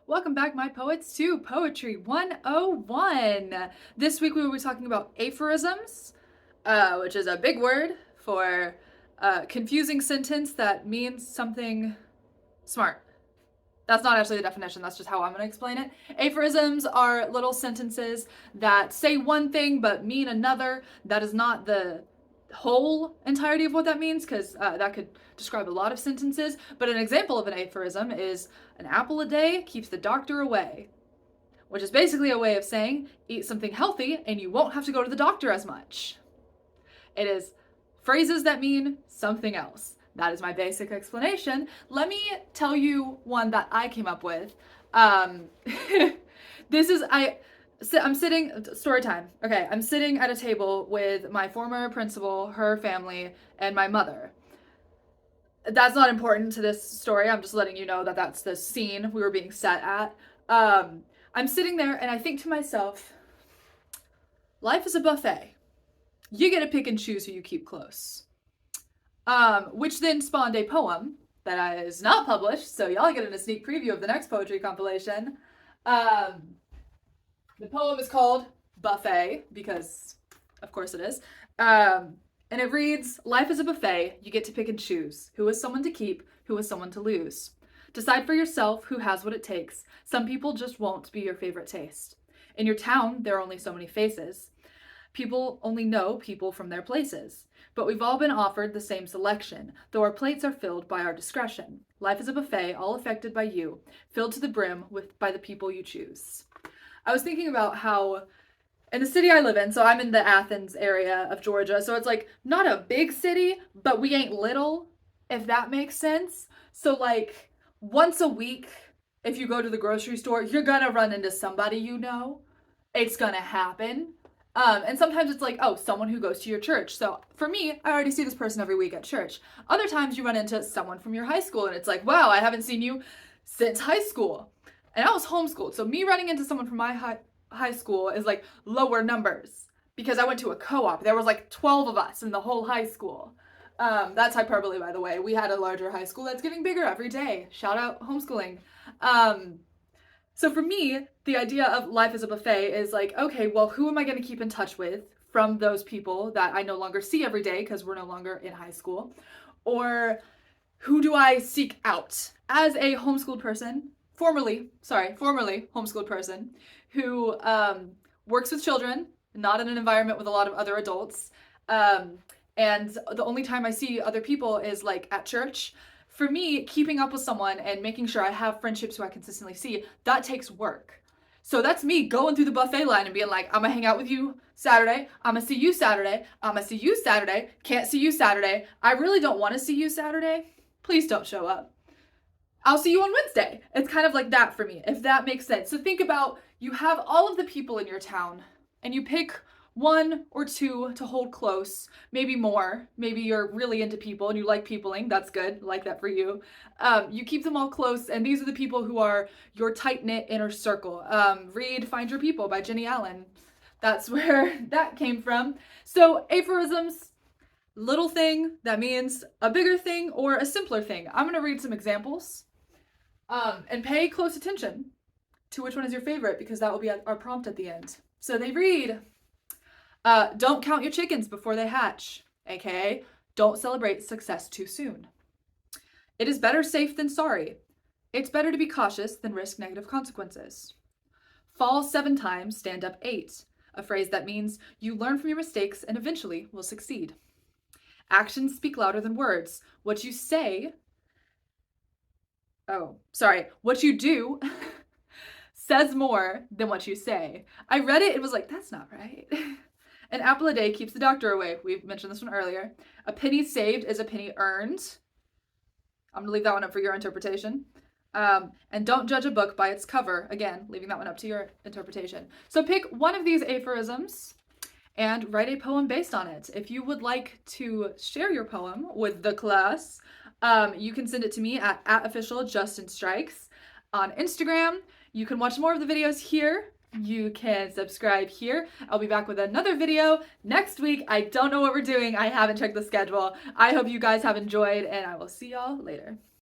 Welcome back, my poets, to Poetry 101. This week we will be talking about aphorisms, which is a big word for a confusing sentence that means something smart. That's not actually the definition, that's just how I'm going to explain it. Aphorisms are little sentences that say one thing but mean another. That is not the whole entirety of what that means, because that could describe a lot of sentences. But an example of an aphorism is an apple a day keeps the doctor away, which is basically a way of saying eat something healthy and you won't have to go to the doctor as much. It is phrases that mean something else. That is my basic explanation. Let me tell you one that I came up with. I'm sitting, story time. Okay, I'm sitting at a table with my former principal, her family, and my mother. That's not important to this story. I'm just letting you know that that's the scene we were being set at. I'm sitting there and I think to myself, life is a buffet. You get to pick and choose who you keep close. Which then spawned a poem that is not published, so y'all get a sneak preview of the next poetry compilation. The poem is called Buffet, because of course it is. And it reads, life is a buffet, you get to pick and choose. Who is someone to keep, who is someone to lose. Decide for yourself who has what it takes. Some people just won't be your favorite taste. In your town, there are only so many faces. People only know people from their places. But we've all been offered the same selection, though our plates are filled by our discretion. Life is a buffet, all affected by you, filled to the brim by the people you choose. I was thinking about how in the city I live in, so I'm in the Athens area of Georgia, so it's like not a big city, but we ain't little, if that makes sense. So like once a week, if you go to the grocery store, you're gonna run into somebody you know. It's gonna happen. And sometimes it's like, oh, someone who goes to your church. So for me, I already see this person every week at church. Other times you run into someone from your high school and it's like, wow, I haven't seen you since high school. And I was homeschooled. So me running into someone from my high school is like lower numbers because I went to a co-op. There was like 12 of us in the whole high school. That's hyperbole, by the way. We had a larger high school that's getting bigger every day. Shout out homeschooling. So for me, the idea of life as a buffet is like, okay, well, who am I going to keep in touch with from those people that I no longer see every day because we're no longer in high school? Or who do I seek out as a homeschooled person, formerly homeschooled person, who works with children, not in an environment with a lot of other adults. And the only time I see other people is like at church. For me, keeping up with someone and making sure I have friendships who I consistently see, that takes work. So that's me going through the buffet line and being like, I'm gonna hang out with you Saturday, I'm gonna see you Saturday, I'm gonna see you Saturday, can't see you Saturday, I really don't wanna see you Saturday, please don't show up. I'll see you on Wednesday. It's kind of like that for me, if that makes sense. So think about, you have all of the people in your town and you pick one or two to hold close, maybe more. Maybe you're really into people and you like peopling. That's good. I like that for you. You keep them all close, and these are the people who are your tight-knit inner circle. Read Find Your People by Jenny Allen. That's where that came from. So aphorisms, little thing that means a bigger thing or a simpler thing. I'm going to read some examples and pay close attention to which one is your favorite, because that will be our prompt at the end. So they read, don't count your chickens before they hatch, aka don't celebrate success too soon. It is better safe than sorry. It's better to be cautious than risk negative consequences. Fall 7 times, stand up 8, a phrase that means you learn from your mistakes and eventually will succeed. Actions speak louder than words. What you do says more than what you say. I read it and was like, that's not right. An apple a day keeps the doctor away. We've mentioned this one earlier. A penny saved is a penny earned. I'm gonna leave that one up for your interpretation. And don't judge a book by its cover. Again, leaving that one up to your interpretation. So pick one of these aphorisms and write a poem based on it. If you would like to share your poem with the class, you can send it to me at @officialjustinstrikes on Instagram. You can watch more of the videos here. You can subscribe here. I'll be back with another video next week. I don't know what we're doing. I haven't checked the schedule. I hope you guys have enjoyed, and I will see y'all later.